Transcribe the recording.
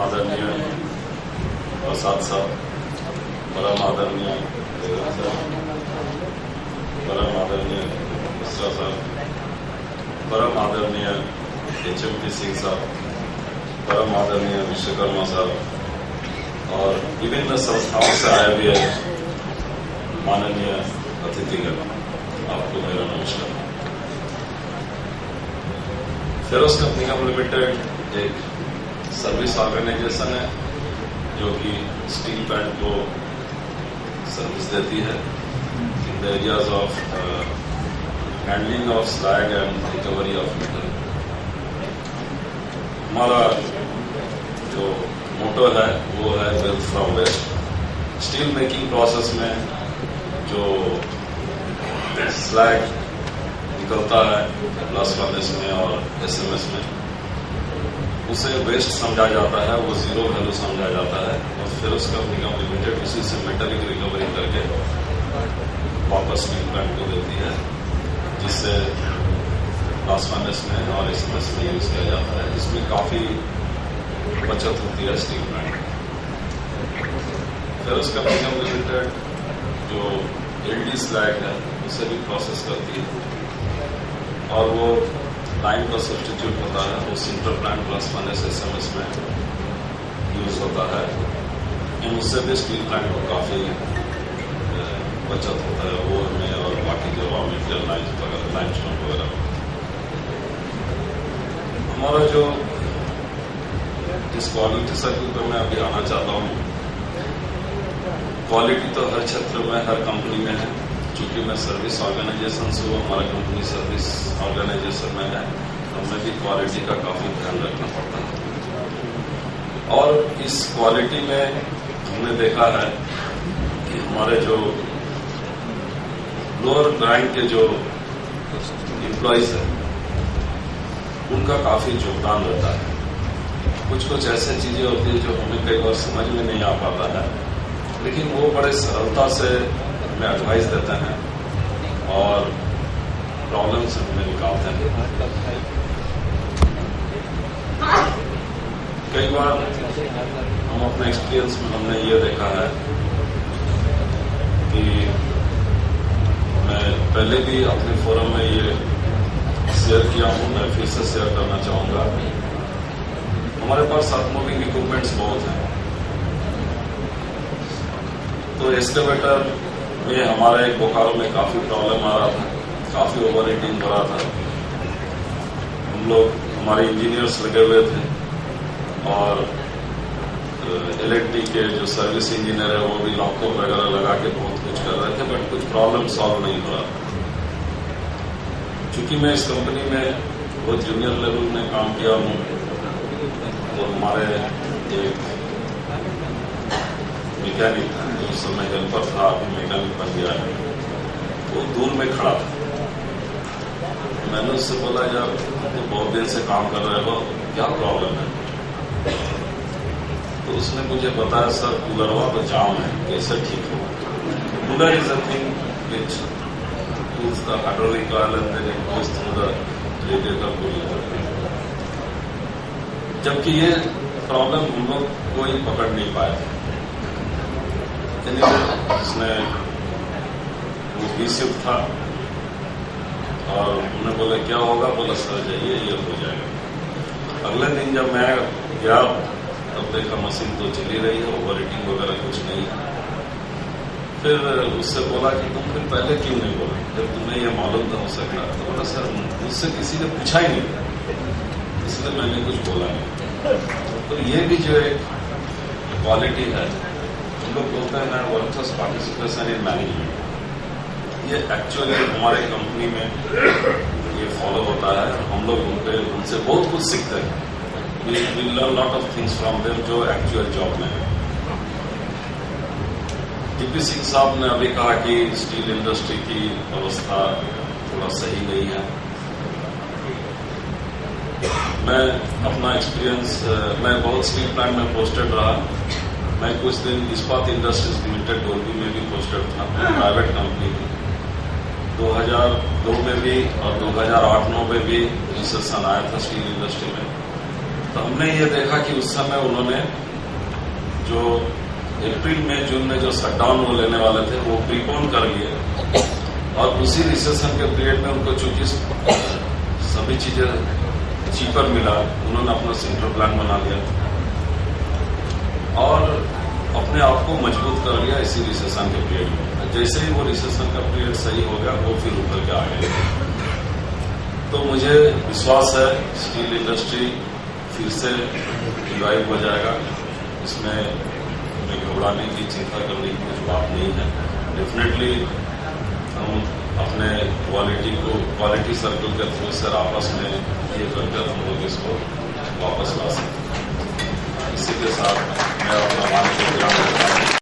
आदरणीय प्रसाद साहब, परम आदरणीय देवराज साहब, परम आदरणीय मिश्रा साहब, परम आदरणीय HMP सिंह साहब, परम आदरणीय विश्वकर्मा साहब और विभिन्न संस्थाओं से आए हुए माननीय अतिथिगण, आपको मेरा नमस्कार। फेरोज कंपनी लिमिटेड एक सर्विस ऑर्गेनाइजेशन है जो कि स्टील प्लांट को सर्विस देती है in the areas of handling of slag and recovery of metal. हमारा जो मोटो है वो है wealth from waste. Steel making process में जो स्लैग निकलता है ब्लास्ट फर्नेस में और SMS में, उसे वेस्ट समझा जाता है, वो जीरो वैल्यू समझा जाता है और फिर उसका कंपनी लिमिटेड उसी से मेटलिक रिकवरी करके वापस स्टील प्लांट को देती है, जिससे ब्लास्ट फर्नेस में और SMS में यूज किया जाता है, जिसमें काफी बचत होती है स्टील प्लांट। फिर उसका कंपनी लिमिटेड जो LD स्लैग है उसे भी प्रोसेस करती है और वो लाइन का सब्स्टिट्यूट होता है, वो sinter plant blast furnace SMS में यूज होता है। उससे भी स्टील प्लांट को काफी बचत होता है वो में और बाकी जो रॉ मटेरियल लाइमस्टोन वगैरह। हमारा जो जिस क्वालिटी सर्किल पर मैं अभी आना चाहता हूँ, क्वालिटी तो हर क्षेत्र में हर कंपनी में है। चूंकि मैं सर्विस ऑर्गेनाइजेशन से हूँ, हमारा कंपनी सर्विस ऑर्गेनाइजेशन में है, तो हमें भी क्वालिटी का काफी ध्यान रखना पड़ता है। और इस क्वालिटी में हमने देखा है कि हमारे जो लोअर रैंक के जो एम्प्लॉइज हैं उनका काफी योगदान रहता है। कुछ ऐसी चीजें होती है जो हमें कई बार समझ में नहीं आ पाता है, लेकिन वो बड़े सरलता से हमें एडवाइस देते हैं और प्रॉब्लम से हमें निकालते हैं। कई बार हम अपने एक्सपीरियंस में हमने ये देखा है कि मैं पहले भी अपने फोरम में ये शेयर किया हूं, मैं फिर से शेयर करना चाहूंगा। हमारे पास मूविंग इक्विपमेंट्स बहुत हैं, तो एस्केवेटर में हमारा एक बोकारो में काफी प्रॉब्लम आ रहा था, काफी ओवर हीटिंग हो रहा था। हम लोग हमारे इंजीनियर्स लगे हुए थे और इलेक्ट्रिक के जो सर्विस इंजीनियर है वो भी लॉकअप वगैरह लगा के बहुत कुछ कर रहे थे, बट कुछ प्रॉब्लम सॉल्व नहीं हो रहा। चूंकि मैं इस कंपनी में बहुत जूनियर लेवल में काम किया हूँ, तो हमारे एक मैकेनिक था जो उस समय हेल्पर था, अभी मैकेनिक बन गया है, वो दूर में खड़ा था। मैंने उससे बोला, यार तो बहुत दिन से काम कर रहे हो, क्या प्रॉब्लम है? तो उसने मुझे बताया, सर कूलरवा तो जाम है, कैसे ठीक हो? Cooler is a thing which cools the hydraulic oil and then it goes through the radiator cooler। जबकि ये प्रॉब्लम हम लोग कोई पकड़ नहीं पाए। उसने वो 20 युक्त था और उन्होंने बोला क्या होगा? बोला सर जाइए, ये हो जाएगा। अगले दिन जब मैं गया तब देखा मशीन तो चली रही है, ओवर हीटिंग वगैरह कुछ नहीं है। फिर उससे बोला कि तुम फिर पहले क्यों नहीं बोला जब तुम्हें ये मालूम था हो सकता? तो बोला सर मुझसे किसी ने पूछा ही नहीं, इसलिए मैंने कुछ बोला नहीं। तो ये भी जो एक क्वालिटी है, हम लोग बोलते हैं वर्कर्स पार्टिसिपेशन इन मैनेजमेंट, ये एक्चुअली हमारे कंपनी में ये फॉलो होता है। हम लोग उनसे बहुत कुछ सीखते हैं। We learn lot of things from them जो एक्चुअल जॉब में है। TP सिंह साहब ने अभी कहा कि स्टील इंडस्ट्री की अवस्था थोड़ा सही नहीं है। मैं अपना एक्सपीरियंस, मैं बहुत स्टील प्लांट में पोस्टेड रहा। मैं कुछ दिन इस्पात इंडस्ट्रीज लिमिटेड डोलवी में भी पोस्टेड था, प्राइवेट कंपनी थी। 2002 में भी और 2008-9 में भी रिसेशन आया था स्टील इंडस्ट्री में। तो हमने ये देखा कि उस समय उन्होंने जो अप्रैल में जून में जो शटडाउन वो लेने वाले थे वो प्रीपोन कर लिए और उसी रिसेशन के पीरियड में उनको चूंकि सभी चीजें चीपर मिला, उन्होंने अपना सेंट्रल प्लान बना लिया और अपने आप को मजबूत कर लिया इसी रिसेशन के पीरियड में। जैसे ही वो रिसेशन का पीरियड सही हो गया वो फिर उभर के आ गए। तो मुझे विश्वास है स्टील इंडस्ट्री फिर से रिवाइव हो जाएगा। इसमें हमें घबराने की, चिंता करने की कुछ बात नहीं है। डेफिनेटली हम अपने क्वालिटी सर्कल के थ्रू सर आपस में ये करके हम लोग इसको वापस ला सकते हैं। इसी के साथ मैं अपना माननीय